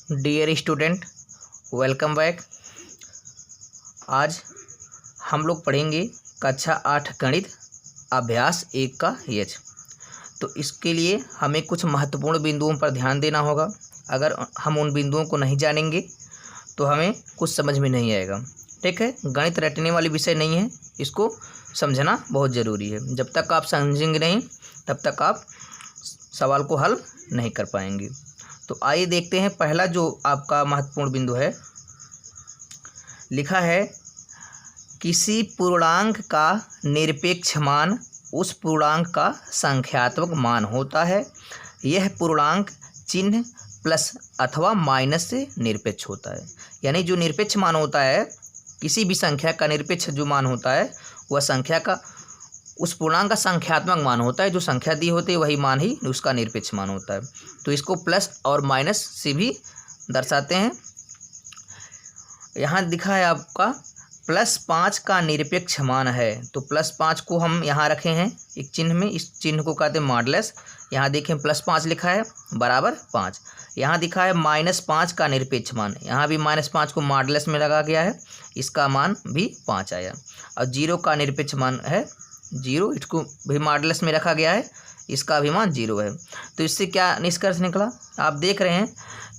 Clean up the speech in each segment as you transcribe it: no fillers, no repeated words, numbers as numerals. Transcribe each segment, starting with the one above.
Dear student, welcome back. आज हम लोग पढ़ेंगे कक्षा 8 गणित अभ्यास 1 का एच। तो इसके लिए हमें कुछ महत्वपूर्ण बिंदुओं पर ध्यान देना होगा। अगर हम उन बिंदुओं को नहीं जानेंगे तो हमें कुछ समझ में नहीं आएगा। ठीक है, गणित रटने वाली विषय नहीं है, इसको समझना बहुत ज़रूरी है। जब तक आप समझेंगे नहीं तब तक आप सवाल को हल नहीं कर पाएंगे। तो आइए देखते हैं। पहला जो आपका महत्वपूर्ण बिंदु है, लिखा है किसी पूर्णांक का निरपेक्ष मान उस पूर्णांक का संख्यात्मक मान होता है। यह पूर्णांक चिन्ह प्लस अथवा माइनस से निरपेक्ष होता है। यानी जो निरपेक्ष मान होता है, किसी भी संख्या का निरपेक्ष जो मान होता है वह संख्या का उस पूर्णांक का संख्यात्मक मान होता है। जो संख्या दी होती है वही मान ही उसका निरपेक्ष मान होता है। तो इसको प्लस और माइनस से भी दर्शाते हैं। यहाँ दिखा है आपका +5 का निरपेक्ष मान है। तो +5 को हम यहाँ रखे हैं एक चिन्ह में, इस चिन्ह को कहते हैं मॉडुलस। यहाँ देखें +5 लिखा है बराबर 5। यहाँ दिखा है -5 का निरपेक्ष मान, यहाँ भी -5 को मॉडुलस में लगा गया है, इसका मान भी 5 आया। और 0 का निरपेक्ष मान है 0, इसको भी मॉडुलस में रखा गया है, इसका भी मान 0 है। तो इससे क्या निष्कर्ष निकला, आप देख रहे हैं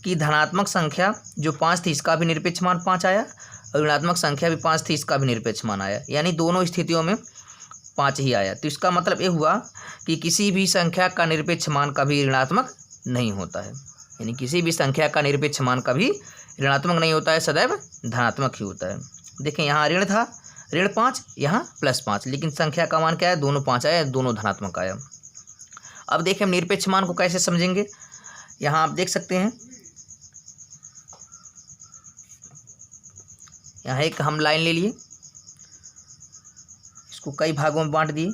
कि धनात्मक संख्या जो 5 थी इसका भी निरपेक्ष मान 5 आया, और ऋणात्मक संख्या भी 5 थी इसका भी निरपेक्ष मान आया। यानी दोनों स्थितियों में 5 ही आया। तो इसका मतलब ये हुआ कि किसी भी संख्या का निरपेक्ष मान कभी ऋणात्मक नहीं होता है। यानी किसी भी संख्या का निरपेक्ष मान कभी ऋणात्मक नहीं होता है, सदैव धनात्मक ही होता है। देखें यहाँ ऋण था, ऋण 5, यहाँ +5, लेकिन संख्या का मान क्या है, दोनों 5 आया, दोनों धनात्मक आया। अब देखें हम निरपेक्ष मान को कैसे समझेंगे। यहाँ आप देख सकते हैं, यहाँ एक हम लाइन ले लिए, इसको कई भागों में बांट दिए।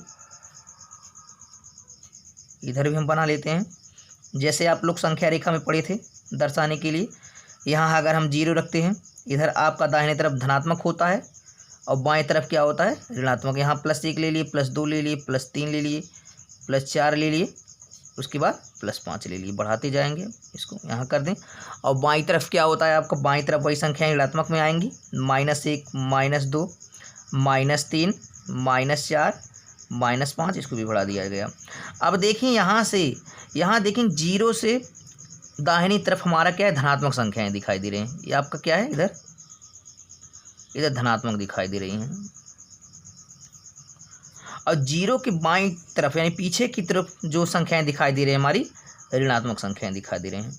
इधर भी हम बना लेते हैं, जैसे आप लोग संख्या रेखा में पढ़े थे दर्शाने के लिए। यहाँ अगर हम 0 रखते हैं, इधर आपका दाहिने तरफ धनात्मक होता है और बाएं तरफ क्या होता है, ऋणात्मक। यहाँ +1 ले लिए, +2 ले लिए, +3 ले लिए, +4 ले लिए, उसके बाद +5 ले लिए, बढ़ाते जाएंगे। इसको यहाँ कर दें। और बाईं तरफ क्या होता है आपका, बाईं तरफ वही संख्याएं ऋणात्मक में आएंगी, -1, -2, -3, -4, -5, इसको भी बढ़ा दिया गया। अब देखें यहाँ से, यहाँ देखें 0 से दाहिनी तरफ हमारा क्या है, धनात्मक संख्याएं दिखाई दे रही हैं। ये आपका क्या है, इधर धनात्मक दिखाई दे रही हैं। और 0 के बाईं तरफ यानी पीछे की तरफ जो संख्याएं दिखाई दे रही हैं हमारी, ऋणात्मक संख्याएं दिखाई दे रही हैं।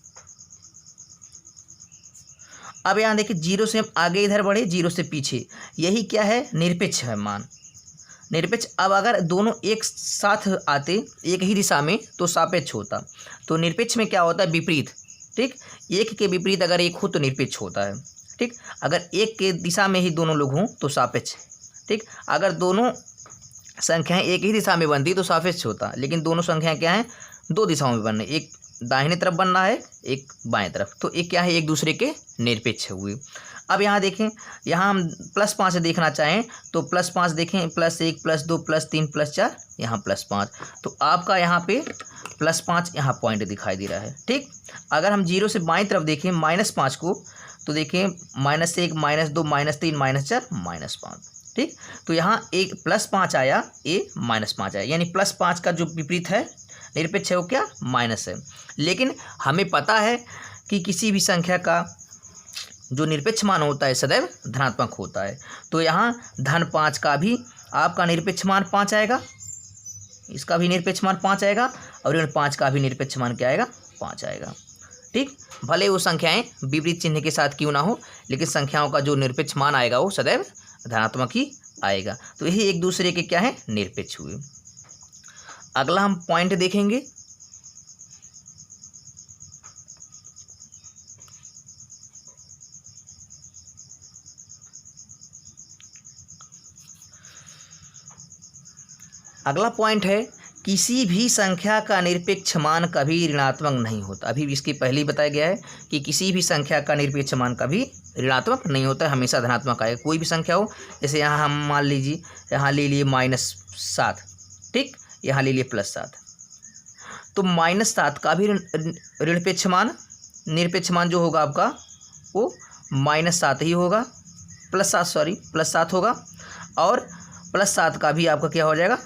अब यहाँ देखिए 0 से हम आगे इधर बढ़े, 0 से पीछे, यही क्या है, निरपेक्ष है मान, निरपेक्ष। अब अगर दोनों एक साथ आते एक ही दिशा में तो सापेक्ष होता। तो निरपेक्ष में क्या होता है, विपरीत। ठीक, एक के विपरीत अगर एक हो तो निरपेक्ष होता है। ठीक, अगर एक के दिशा में ही दोनों लोग हों तो सापेक्ष। ठीक, अगर दोनों संख्याएं एक ही दिशा में बनती तो सापेक्ष होता, लेकिन दोनों संख्याएं क्या हैं, 2 दिशाओं में बन रही, एक दाहिने तरफ बन रहा है, एक बाएं तरफ, तो एक क्या है, एक दूसरे के निरपेक्ष हुए। अब यहाँ देखें, यहाँ हम +5 देखना चाहें तो +5 देखें, +1, +2, +3, +4, यहाँ +5। तो आपका यहाँ पे +5 यहाँ पॉइंट दिखाई दे रहा है। ठीक, अगर हम 0 से बाईं तरफ देखें -5 को, तो देखें -1, -2, -3, -4, -5। ठीक, तो यहाँ एक +5 आया, ये -5 आया, यानी +5 का जो विपरीत है, निरपेक्ष है, वो क्या, माइनस है। लेकिन हमें पता है कि किसी भी संख्या का जो निरपेक्ष मान होता है सदैव धनात्मक होता है। तो यहाँ -5 का भी आपका निरपेक्ष मान 5 आएगा, इसका भी निरपेक्ष मान 5 आएगा, और ऋण 5 का भी निरपेक्ष मान क्या आएगा, 5 आएगा। ठीक, भले वो संख्याएं विपरीत चिन्ह के साथ क्यों ना हो, लेकिन संख्याओं का जो निरपेक्ष मान आएगा वो सदैव धनात्मक ही आएगा। तो यही एक दूसरे के क्या है, निरपेक्ष हुए। अगला हम पॉइंट देखेंगे। अगला पॉइंट है किसी भी संख्या का निरपेक्ष मान कभी ऋणात्मक नहीं होता। अभी इसके पहले ही बताया गया है कि किसी भी संख्या का निरपेक्ष मान कभी ऋणात्मक नहीं होता है, हमेशा धनात्मक आएगा। कोई भी संख्या हो, जैसे यहाँ हम मान लीजिए यहाँ ले लिए -7, ठीक, यहाँ ले लिए +7, तो -7 का भी ऋणात्मक मान निरपेक्ष मान जो होगा आपका वो -7 ही होगा, +7 होगा, और +7 का भी आपका क्या हो जाएगा,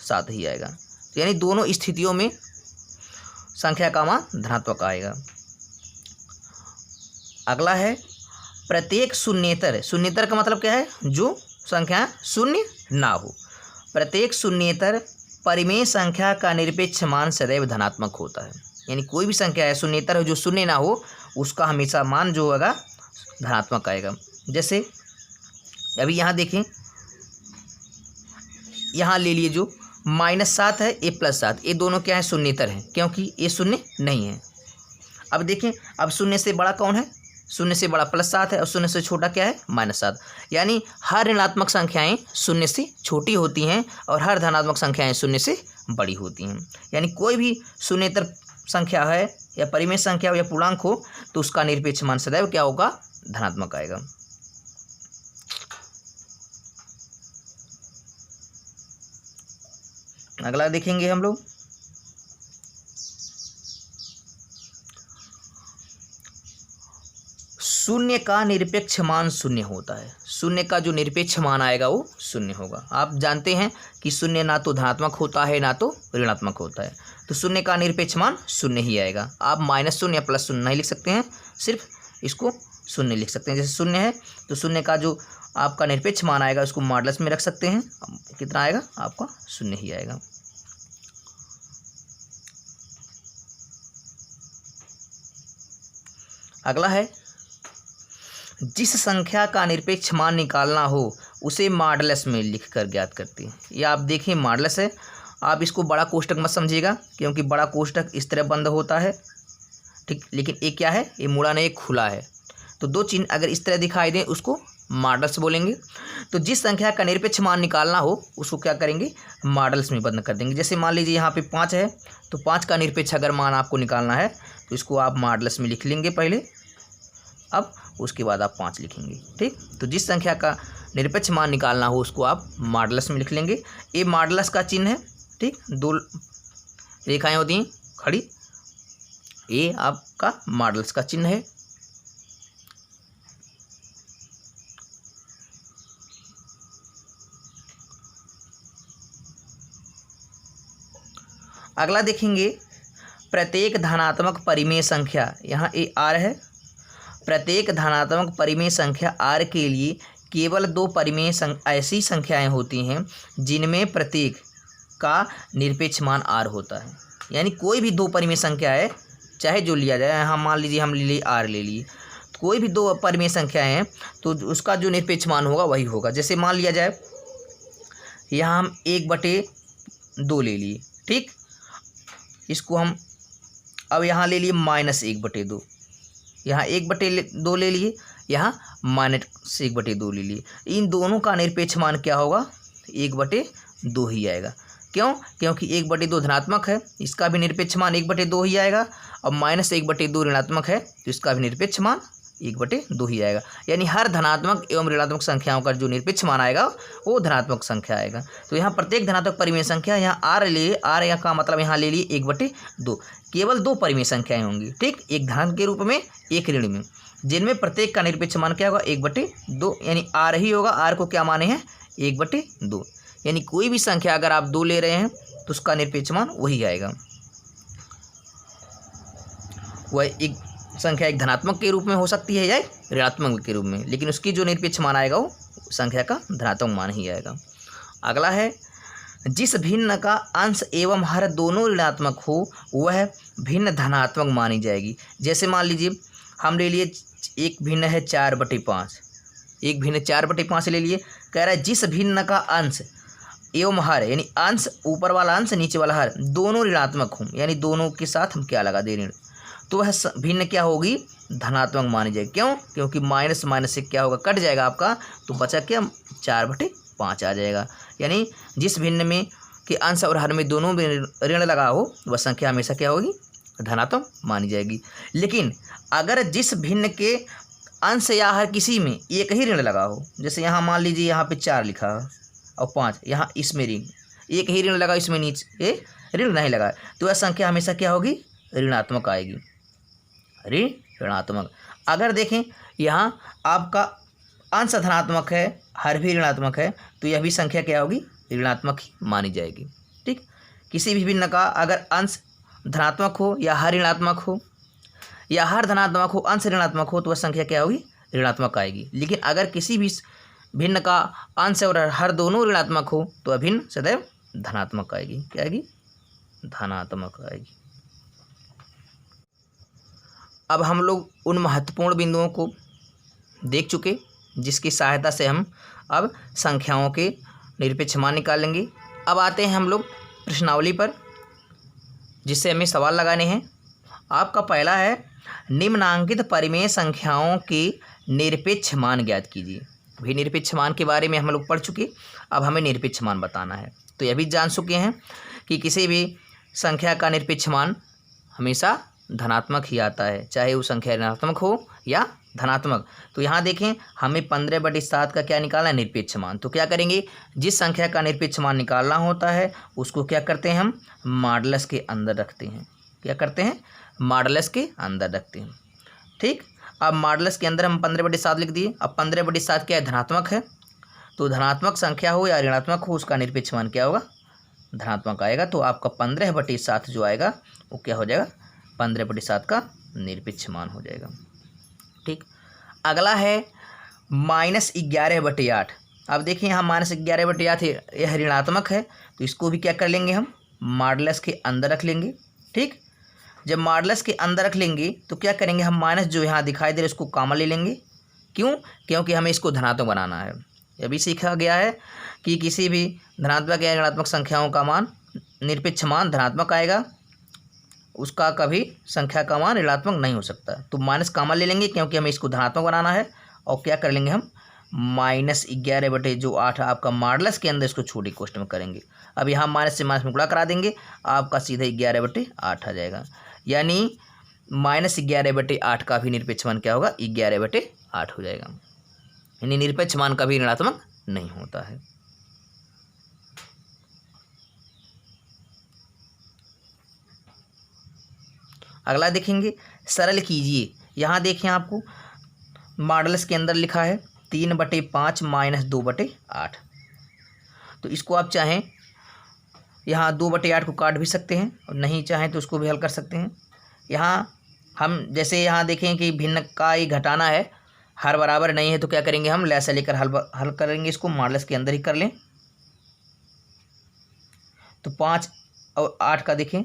7 ही आएगा। यानी दोनों स्थितियों में संख्या का मान धनात्मक आएगा। अगला है प्रत्येक शून्येतर। शून्येतर का मतलब क्या है, जो संख्या शून्य ना हो। प्रत्येक शून्येतर परिमेय संख्या का निरपेक्ष मान सदैव धनात्मक होता है। यानी कोई भी संख्या है शून्येतर हो जो शून्य ना हो, उसका हमेशा मान जो होगा धनात्मक आएगा। जैसे अभी यहाँ देखें, यहाँ ले लिए जो -7 है, ये +7, ये दोनों क्या है, शून्येतर हैं, क्योंकि ये शून्य नहीं है। अब देखें, अब शून्य से बड़ा कौन है, शून्य से बड़ा +7 है, और शून्य से छोटा क्या है, -7। यानी हर ऋणात्मक संख्याएं शून्य से छोटी होती हैं और हर धनात्मक संख्याएं शून्य से बड़ी होती हैं। यानी कोई भी शून्येतर संख्या है या परिमेय संख्या हो या पूर्णांक हो, तो उसका निरपेक्ष मान सदैव क्या होगा, धनात्मक आएगा। अगला देखेंगे हम लोग, शून्य का निरपेक्ष मान शून्य होता है। शून्य का जो निरपेक्ष मान आएगा वो शून्य होगा। आप जानते हैं कि शून्य ना तो धनात्मक होता है ना तो ऋणात्मक होता है, तो शून्य का निरपेक्ष मान शून्य ही आएगा। आप -0 या +0 नहीं लिख सकते हैं, सिर्फ इसको शून्य लिख सकते हैं। जैसे शून्य है तो शून्य का जो आपका निरपेक्ष मान आएगा उसको मॉडुलस में रख सकते हैं, कितना आएगा आपका, शून्य ही आएगा। अगला है, जिस संख्या का निरपेक्ष मान निकालना हो उसे मॉडुलस में लिखकर ज्ञात करते हैं। ये आप देखें मॉडुलस है, आप इसको बड़ा कोष्टक मत समझिएगा, क्योंकि बड़ा कोष्टक इस तरह बंद होता है, ठीक, लेकिन ये क्या है, ये मुड़ा नहीं, खुला है। तो दो चिन्ह अगर इस तरह दिखाई दें उसको मॉडुलस बोलेंगे। तो जिस संख्या का निरपेक्ष मान निकालना हो उसको क्या करेंगे, मॉडुलस में बंद कर देंगे। जैसे मान लीजिए यहाँ पे 5 है, तो 5 का निरपेक्ष अगर मान आपको निकालना है तो इसको आप मॉडुलस में लिख लेंगे पहले, अब उसके बाद आप 5 लिखेंगे, ठीक। तो जिस संख्या का निरपेक्ष मान निकालना हो उसको आप मॉडुलस में लिख लेंगे। ये मॉडुलस का चिन्ह है, ठीक, 2 रेखाएं होती हैं खड़ी, ये आपका मॉडुलस का चिन्ह है। अगला देखेंगे, प्रत्येक धनात्मक परिमेय संख्या, यहाँ ए आर है, प्रत्येक धनात्मक परिमेय संख्या r के लिए केवल 2 परिमेय ऐसी संख्याएं होती हैं जिनमें प्रत्येक का निरपेक्ष मान r होता है। यानी कोई भी 2 परिमेय संख्या है, चाहे जो लिया जाए, यहाँ मान लीजिए हम ले लिए r ले लिए, कोई भी 2 परिमेय संख्याएं हैं तो उसका जो निरपेक्ष मान होगा वही होगा। जैसे मान लिया जाए यहाँ हम 1/2 ले लिए, ठीक, इसको हम अब यहाँ ले लिए -1/2, यहाँ 1/2 ले लिए, यहाँ -1/2 ले लिए। इन दोनों का निरपेक्ष मान क्या होगा, 1/2 ही आएगा। क्यों, क्योंकि 1/2 धनात्मक है, इसका भी निरपेक्ष मान 1/2 ही आएगा, और -1/2 ऋणात्मक है तो इसका भी निरपेक्ष मान 1/2 ही आएगा। यानी हर धनात्मक एवं ऋणात्मक संख्याओं का जो निरपेक्ष मान आएगा वो धनात्मक संख्या आएगा। तो यहाँ प्रत्येक धनात्मक परिमेय संख्या, यहाँ r लिए, r यहाँ का मतलब यहाँ ले लिए 1/2, केवल 2 परिमेय संख्याएं होंगी, ठीक, एक धन के रूप में एक ऋण में, जिनमें प्रत्येक का निरपेक्ष मान क्या होगा, 1/2, यानी r ही होगा। r को क्या माने हैं, 1/2। यानी कोई भी संख्या अगर आप 2 ले रहे हैं तो उसका निरपेक्ष मान वही आएगा। वह एक संख्या एक धनात्मक के रूप में हो सकती है या ऋणात्मक के रूप में, लेकिन उसकी जो निरपेक्ष मान आएगा वो संख्या का धनात्मक मान ही आएगा। अगला है, जिस भिन्न का अंश एवं हर दोनों ऋणात्मक हो वह भिन्न धनात्मक मानी जाएगी। जैसे मान लीजिए हम ले लिए एक भिन्न है 4/5, एक भिन्न 4/5 ले लिए, कह रहा है जिस भिन्न का अंश एवं हर, यानी अंश ऊपर वाला अंश नीचे वाला हर दोनों ऋणात्मक हों, यानी दोनों के साथ हम क्या लगा दे ऋण, तो वह भिन्न क्या होगी, धनात्मक मानी जाएगी। क्यों, क्योंकि माइनस माइनस से क्या होगा, कट जाएगा आपका, तो बचा क्या 4/5 आ जाएगा। यानी जिस भिन्न में के अंश और हर में दोनों में ऋण लगा हो वह संख्या हमेशा क्या होगी, धनात्मक मानी जाएगी। लेकिन अगर जिस भिन्न के अंश या हर किसी में एक ही ऋण लगा हो, जैसे यहाँ मान लीजिए यहाँ पे 4 लिखा है और 5, यहाँ इसमें ऋण, एक ही ऋण लगा, इसमें नीचे ये ऋण नहीं लगा, तो वह संख्या हमेशा क्या होगी, ऋणात्मक आएगी, ऋणात्मक। अगर देखें यहाँ आपका अंश धनात्मक है, हर भी ऋणात्मक है, तो यह भी संख्या क्या होगी, ऋणात्मक ही मानी जाएगी। ठीक, किसी भी भिन्न का अगर अंश धनात्मक हो या हर ऋणात्मक हो या हर धनात्मक हो अंश ऋणात्मक हो तो वह संख्या क्या होगी, ऋणात्मक आएगी। लेकिन अगर किसी भी भिन्न का अंश और हर दोनों ऋणात्मक हो तो अभिन्न सदैव धनात्मक आएगी। क्या आएगी, धनात्मक आएगी। अब हम लोग उन महत्वपूर्ण बिंदुओं को देख चुके जिसकी सहायता से हम अब संख्याओं के निरपेक्ष मान निकालेंगे। अब आते हैं हम लोग प्रश्नावली पर, जिससे हमें सवाल लगाने हैं। आपका पहला है, निम्नांकित परिमेय संख्याओं के निरपेक्ष मान ज्ञात कीजिए। भी निरपेक्ष मान के बारे में हम लोग पढ़ चुके, अब हमें निरपेक्ष मान बताना है। तो यह भी जान चुके हैं कि किसी भी संख्या का निरपेक्ष मान हमेशा धनात्मक ही आता है, चाहे वो संख्या ऋणात्मक हो या धनात्मक। तो यहाँ देखें, हमें 15/7 का क्या निकालना है, निरपेक्ष मान। तो क्या करेंगे, जिस संख्या का निरपेक्ष मान निकालना होता है उसको क्या करते हैं, हम मॉडुलस के अंदर रखते हैं। क्या करते हैं, मॉडुलस के अंदर रखते हैं। ठीक, अब मॉडुलस के अंदर हम 15/7 लिख दिए। अब 15/7 क्या है, धनात्मक है। तो धनात्मक संख्या हो या ऋणात्मक हो उसका निरपेक्ष मान क्या होगा, धनात्मक आएगा। तो आपका 15/7 जो आएगा वो क्या हो जाएगा, 15/7 का निरपेक्ष मान हो जाएगा। ठीक, अगला है -11/8। अब देखिए यहाँ -11/8 यह ऋणात्मक है, तो इसको भी क्या कर लेंगे, हम मॉडुलस के अंदर रख लेंगे। ठीक, जब मॉडुलस के अंदर रख लेंगे तो क्या करेंगे, हम माइनस जो यहाँ दिखाई दे रहा है उसको कॉमन ले लेंगे। क्यों, क्योंकि हमें इसको धनात्मक बनाना है। यह भी सीखा गया है कि किसी भी धनात्मक या ऋणात्मक संख्याओं का मान निरपेक्ष मान धनात्मक आएगा, उसका कभी संख्या का मान ऋणात्मक नहीं हो सकता। तो माइनस कॉमन ले लेंगे क्योंकि हमें इसको धनात्मक बनाना है। और क्या कर लेंगे, हम -11/8 आपका मॉडुलस के अंदर इसको छोटी कोष्ठ में करेंगे। अब यहाँ माइनस से माइनस में गुणा करा देंगे, आपका सीधे 11/8 आ जाएगा। यानी -11/8 का भी निरपेक्ष मान क्या होगा, 11/8 हो जाएगा। यानी निरपेक्ष मान कभी ऋणात्मक नहीं होता है। अगला देखेंगे, सरल कीजिए। यहाँ देखें, आपको मॉडुलस के अंदर लिखा है 3/5 -2/8। तो इसको आप चाहें यहाँ 2/8 को काट भी सकते हैं और नहीं चाहें तो उसको भी हल कर सकते हैं। यहाँ हम जैसे यहाँ देखें कि भिन्न का ही घटाना है, हर बराबर नहीं है, तो क्या करेंगे, हम लैसा लेकर हल करेंगे। इसको मॉडुलस के अंदर ही कर लें। तो 5 और 8 का देखें,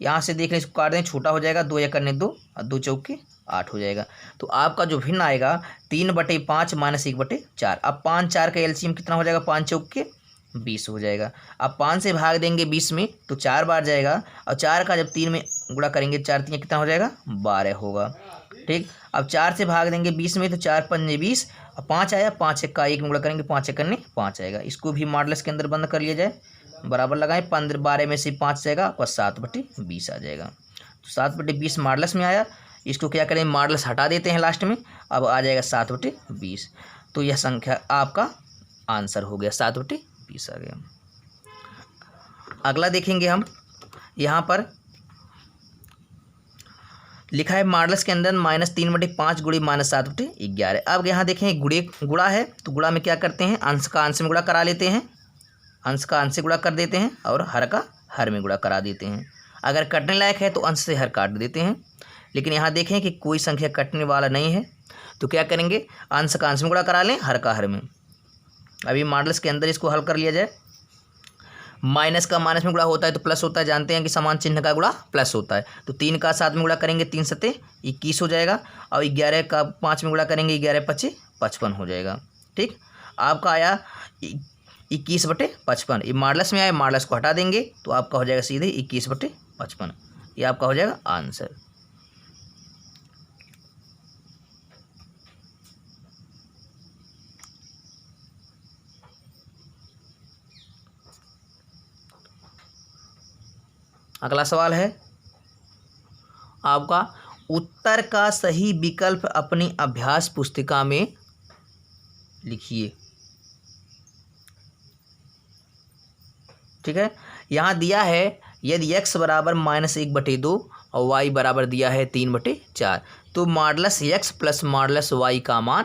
यहाँ से देख लें, इसको काट दें, छोटा हो जाएगा, 2 या करने 2 और 2 चौके 8 हो जाएगा। तो आपका जो भिन्न आएगा 3/5 -1/4। अब 5 4 का एलसीएम कितना हो जाएगा, 5 चौके 20 हो जाएगा। अब 5 से भाग देंगे 20 में तो 4 बार जाएगा, और 4 का जब 3 में गुणा करेंगे, 4 3 कितना हो जाएगा, 12 होगा। ठीक, अब 4 से भाग देंगे 20 में तो 4 5 20, और 5 आया, 5 1 का 1 में गुणा करेंगे, 5 1 करने 5 आएगा। इसको भी मॉडुलस के अंदर बंद कर लिया जाए, बराबर लगाएं। 12 में से 5 जाएगा, आपका 7/20 आ जाएगा। तो 7/20 मॉडुलस में आया। इसको क्या करें, मॉडुलस हटा देते हैं लास्ट में, अब आ जाएगा 7/20। तो यह संख्या आपका आंसर हो गया, 7/20 आ गया। अगला देखेंगे हम, यहाँ पर लिखा है मॉडुलस के अंदर -3/5 गुणे -7/11। अब यहाँ देखें गुणा है, तो गुणा में क्या करते हैं, अंश का अंश में गुणा करा लेते हैं, अंश का अंश से गुणा कर देते हैं, और हर का हर में गुणा करा देते हैं। अगर कटने लायक है तो अंश से हर काट देते हैं। लेकिन यहाँ देखें कि कोई संख्या कटने वाला नहीं है, तो क्या करेंगे, अंश का अंश में गुणा करा लें, हर का हर में। अभी मॉडुलस के अंदर इसको हल कर लिया जाए। माइनस का माइनस में गुणा होता है तो प्लस होता है, जानते हैं कि समान चिन्ह का गुणा प्लस होता है। तो 3 का 7 में गुणा करेंगे, 3 7 21 हो जाएगा, और 11 का 5 में गुणा करेंगे, 11 5 55 हो जाएगा। ठीक, आपका आया 21/55। ये मॉडुलस में आया, मॉडुलस को हटा देंगे तो आपका हो जाएगा सीधे 21/55। ये आपका हो जाएगा आंसर। अगला सवाल है आपका, उत्तर का सही विकल्प अपनी अभ्यास पुस्तिका में लिखिए। ठीक है, यहाँ दिया है यदि x बराबर -1/2 और y बराबर दिया है 3/4। तो modulus x plus modulus y का मान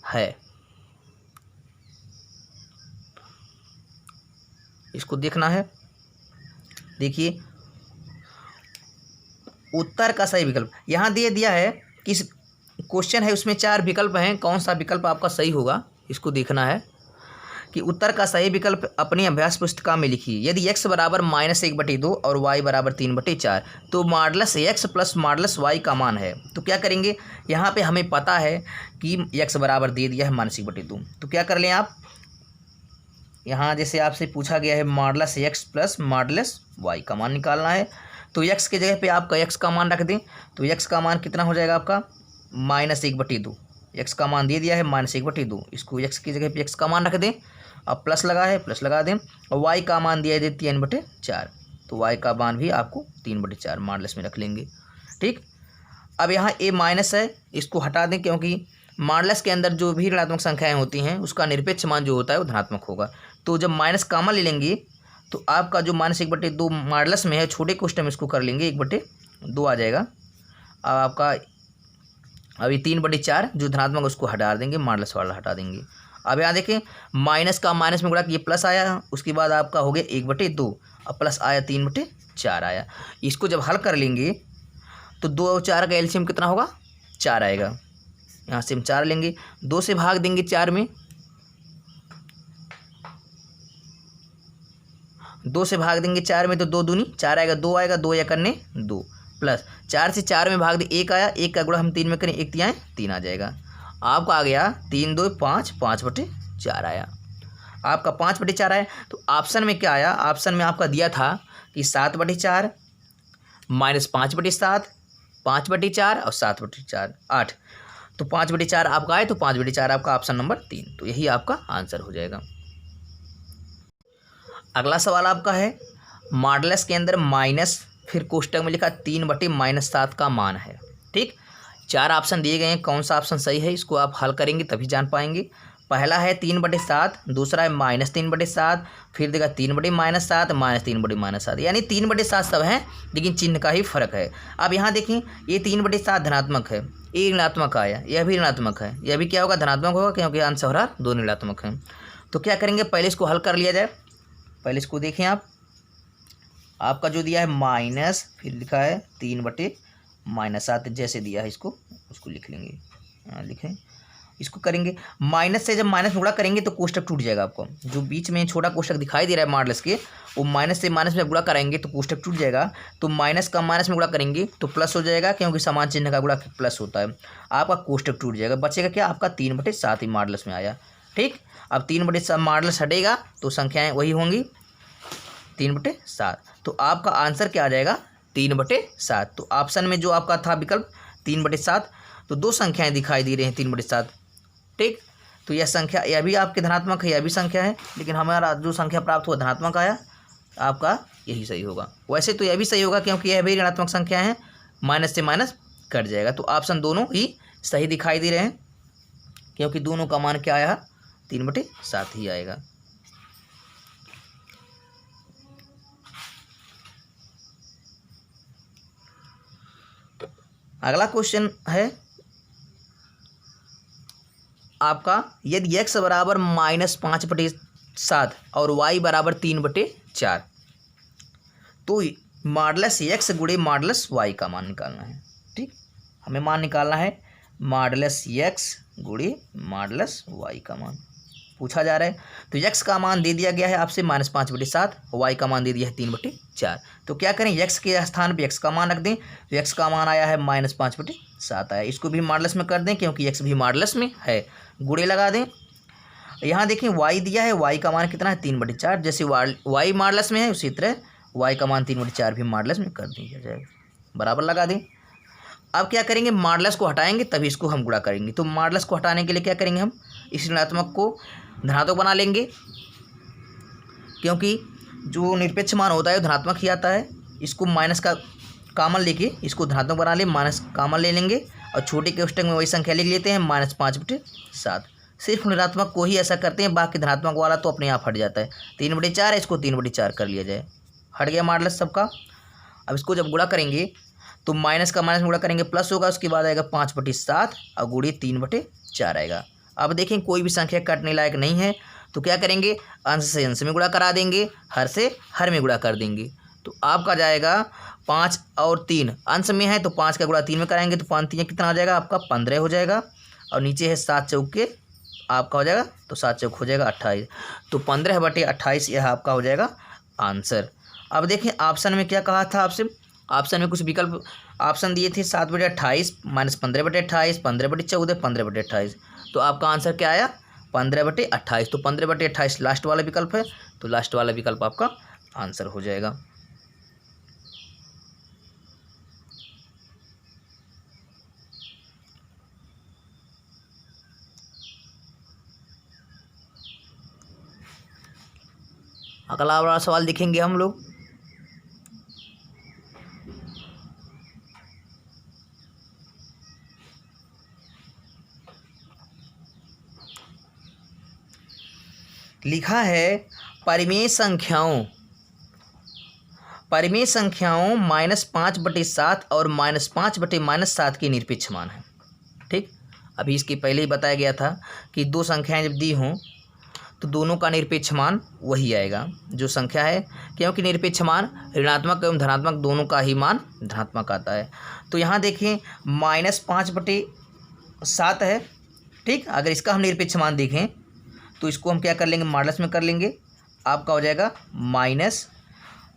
है। इसको देखना है। देखिए उत्तर का सही विकल्प यहाँ दे दिया है कि क्वेश्चन है उसमें 4 विकल्प हैं, कौन सा विकल्प आपका सही होगा इसको देखना है कि उत्तर का सही विकल्प अपनी अभ्यास पुस्तिका में लिखिए। यदि x बराबर -1/2 और y बराबर 3/4 तो modulus x plus modulus y का मान है। तो क्या करेंगे, यहाँ पे हमें पता है कि x बराबर दे दिया है -1/2, तो क्या कर लें आप, यहाँ जैसे आपसे पूछा गया है modulus x plus modulus y का मान निकालना है, तो x के जगह पे आपका x का मान रख दें। तो x का मान कितना हो जाएगा आपका -1/2, x का मान दे दिया है -1/2, इसको x की जगह पे x का मान रख दें। अब प्लस लगा है प्लस लगा दें, और y का मान दिया है 3/4, तो y का मान भी आपको 3/4 मॉडलस में रख लेंगे। ठीक, अब यहाँ a माइनस है, इसको हटा दें क्योंकि मॉडलस के अंदर जो भी ऋणात्मक संख्याएं होती हैं उसका निरपेक्ष मान जो होता है वो धनात्मक होगा। तो जब माइनस कॉमन ले लेंगे तो आपका जो -1/2 मॉडलस में है छोटे कोष्ठक में इसको कर लेंगे 1/2 आ जाएगा। अब आपका अभी 3/4 जो धनात्मक उसको हटा देंगे, मॉडलस वाला हटा देंगे। अब यहाँ देखें माइनस का माइनस में गुणा ये प्लस आया, उसके बाद आपका हो गया 1/2, अब प्लस आया 3/4 आया। इसको जब हल कर लेंगे तो 2 और 4 का एलसीएम कितना होगा, 4 आएगा। यहाँ से हम 4 लेंगे, 2 से भाग देंगे 4 में, 2 से भाग देंगे 4 में तो 2 दूनी 4 आएगा, 2 आएगा, 2 या करने 2 प्लस 4 से 4 में भाग दे 1 आया, 1 का गुणा हम 3 में करें 1 3 आए 3 आ जाएगा। आपका आ गया 3 2 5 5/4 आया, आपका 5/4 आया। तो ऑप्शन में क्या आया, ऑप्शन में आपका दिया था कि 7/4 -5/7 5/4 और 7/4 8, तो 5/4 आपका आए, तो 5/4 आपका ऑप्शन नंबर 3, तो यही आपका आंसर हो जाएगा। अगला सवाल आपका है मॉडलस के अंदर माइनस फिर कोष्टक में लिखा 3/-7 का मान है। ठीक, 4 ऑप्शन दिए गए हैं, कौन सा ऑप्शन सही है इसको आप हल करेंगे तभी जान पाएंगे। पहला है 3/7, दूसरा है -3/7, फिर देगा 3/-7 -3/-7, यानी 3/7 सब है लेकिन चिन्ह का ही फर्क है। अब यहाँ देखें ये 3/7 धनात्मक है, ये ऋणात्मक आया, यह भी ऋणात्मक है, यह भी क्या होगा धनात्मक होगा क्योंकि आंसर हो रहा दोनों ऋणात्मक हैं। तो क्या करेंगे, पहले इसको हल कर लिया जाए। पहले इसको देखें आप, आपका जो दिया है माइनस फिर लिखा है 3/-7 जैसे दिया है इसको उसको लिख लेंगे, यहाँ लिखें, इसको करेंगे माइनस से जब माइनस में गुणा करेंगे तो कोष्टक टूट जाएगा। आपको जो बीच में छोटा कोष्टक दिखाई दे रहा है मॉडलस के, वो माइनस से माइनस में गुणा कराएंगे तो कोष्टक टूट जाएगा। तो माइनस का माइनस में गुणा करेंगे तो प्लस हो जाएगा क्योंकि समान चिन्ह का गुणा प्लस होता है, आपका कोष्टक टूट जाएगा। बचेगा क्या, आपका 3/7 ही मॉडलस में आया। ठीक, अब 3/7 मॉडलस हटेगा तो संख्याएँ वही होंगी 3/7, तो आपका आंसर क्या आ जाएगा 3/7। तो ऑप्शन में जो आपका था विकल्प 3/7, तो 2 संख्याएं दिखाई दे रही हैं 3/7। ठीक, तो यह संख्या यह भी आपके धनात्मक है, यह भी संख्या है, लेकिन हमारा जो संख्या प्राप्त हुआ धनात्मक आया, आपका यही सही होगा। वैसे तो यह भी सही होगा क्योंकि यह भी ऋणात्मक संख्या है, माइनस से माइनस कट जाएगा। तो ऑप्शन दोनों ही सही दिखाई दे रहे हैं क्योंकि दोनों का मान क्या आया 3/7 ही आएगा। अगला क्वेश्चन है आपका, यदि x बराबर -5/7 और y बराबर 3/4 तो मॉडलस x गुणे मॉडलस y का मान निकालना है। ठीक, हमें मान निकालना है मॉडलस x गुणे मॉडलस y का मान पूछा जा रहा है। तो x का मान दे दिया गया है आपसे -5/7, y का मान दे दिया है 3/4। तो क्या करें, x के स्थान पे x का मान रख दें, तो x का मान आया है -5/7 आया, इसको भी मॉडलस में कर दें क्योंकि x भी मॉडलस में है, गुणे लगा दें। यहाँ देखें y दिया है, y का मान कितना है 3/4, जैसे y मॉडलस में है उसी तरह y का मान 3/4 भी मॉडलस में कर दिया जाएगा, बराबर लगा दें। अब क्या करेंगे, मॉडलस को हटाएंगे तभी इसको हम गुणा करेंगे। तो मॉडलस को हटाने के लिए क्या करेंगे, हम इस ऋणात्मक को धनात्मक बना लेंगे क्योंकि जो निरपेक्ष मान होता है वो धनात्मक ही आता है। इसको माइनस का कॉमन लेके इसको धनात्मक बना ले, माइनस कॉमन ले लेंगे और छोटे कोष्टक में वही संख्या लिख लेते हैं -5/7। सिर्फ ऋणात्मक को ही ऐसा करते हैं, बाकी धनात्मक वाला तो अपने आप हट जाता है। 3/4 है, इसको 3/4 कर लिया जाए, हट गया मॉडलस सबका। अब इसको जब गुणा करेंगे तो माइनस का माइनस में गुणा करेंगे प्लस होगा, उसके बाद आएगा 5/7 और गुणित 3/4 आएगा। अब देखें कोई भी संख्या काटने लायक नहीं है तो क्या करेंगे, अंश से अंश में गुणा करा देंगे, हर से हर में गुणा कर देंगे। तो आपका जाएगा 5 और 3 अंश में है तो 5 का गुणा 3 में कराएंगे तो 5 3 कितना हो जाएगा आपका 15 हो जाएगा। और नीचे है 7 चौके आपका हो जाएगा, तो 7 चौक हो जाएगा 28। तो 15/28 यह आपका हो जाएगा आंसर। अब देखें ऑप्शन में क्या कहा था आपसे, ऑप्शन में कुछ विकल्प ऑप्शन दिए थे 7/28 माइनस 15/28, 15/14, 15/28। तो आपका आंसर क्या आया 15/28। तो 15/28 लास्ट वाला विकल्प है, तो लास्ट वाला विकल्प आपका आंसर हो जाएगा। अगला वाला सवाल देखेंगे हम लोग। लिखा है परिमेय संख्याओं -5/7 और -5/-7 के निरपेक्ष मान है। ठीक, अभी इसके पहले ही बताया गया था कि दो संख्याएं जब दी हों तो दोनों का निरपेक्ष मान वही आएगा जो संख्या है, क्योंकि निरपेक्ष मान ऋणात्मक एवं धनात्मक दोनों का ही मान धनात्मक आता है। तो यहाँ देखें -5/7 है। ठीक, अगर इसका हम निरपेक्ष मान देखें तो इसको हम क्या कर लेंगे, मॉडल्स में कर लेंगे। आपका हो जाएगा माइनस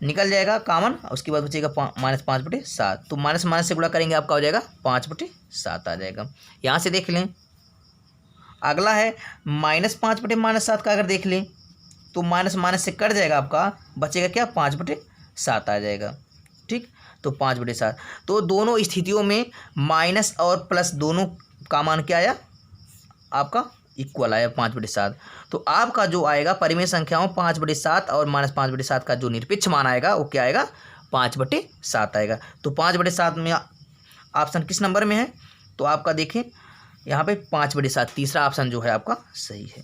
निकल जाएगा कॉमन, उसके बाद बचेगा -5/7। तो माइनस माइनस से गुणा करेंगे आपका हो जाएगा 5/7 आ जाएगा। यहाँ से देख लें। अगला है -5/-7 का अगर देख लें तो माइनस माइनस से कट जाएगा, आपका बचेगा क्या 5/7 आ जाएगा। ठीक, तो 5/7। तो दोनों स्थितियों में माइनस और प्लस दोनों का मान क्या आया आपका इक्वल आया 5/7। तो आपका जो आएगा परिमेय संख्याओं 5/7 और -5/7 का जो निरपेक्ष मान आएगा वो क्या आएगा 5/7 आएगा। तो 5/7 में ऑप्शन किस नंबर में है, तो आपका देखें यहाँ पे 5/7 तीसरा ऑप्शन जो है आपका सही है,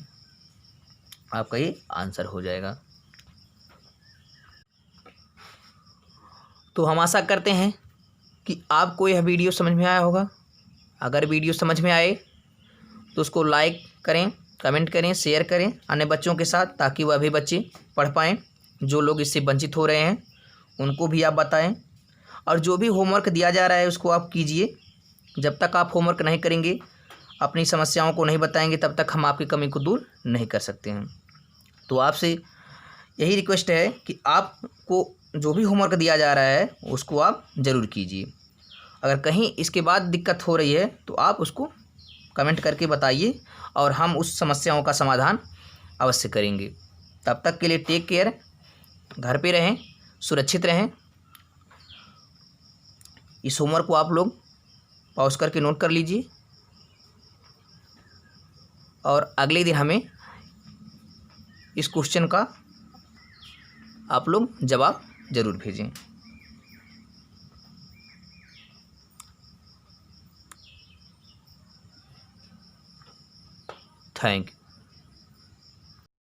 आपका ये आंसर हो जाएगा। तो हम आशा करते हैं कि आपको यह वीडियो समझ में आया होगा। अगर वीडियो समझ में आए तो उसको लाइक करें, कमेंट करें, शेयर करें अन्य बच्चों के साथ, ताकि वह भी बच्चे पढ़ पाएँ। जो लोग इससे वंचित हो रहे हैं उनको भी आप बताएं। और जो भी होमवर्क दिया जा रहा है उसको आप कीजिए। जब तक आप होमवर्क नहीं करेंगे, अपनी समस्याओं को नहीं बताएंगे, तब तक हम आपकी कमी को दूर नहीं कर सकते हैं। तो आपसे यही रिक्वेस्ट है कि आपको जो भी होमवर्क दिया जा रहा है उसको आप ज़रूर कीजिए। अगर कहीं इसके बाद दिक्कत हो रही है तो आप उसको कमेंट करके बताइए और हम उस समस्याओं का समाधान अवश्य करेंगे। तब तक के लिए टेक केयर, घर पे रहें, सुरक्षित रहें। इस होमवर्क को आप लोग पॉज करके नोट कर लीजिए और अगले दिन हमें इस क्वेश्चन का आप लोग जवाब ज़रूर भेजें। Thank you.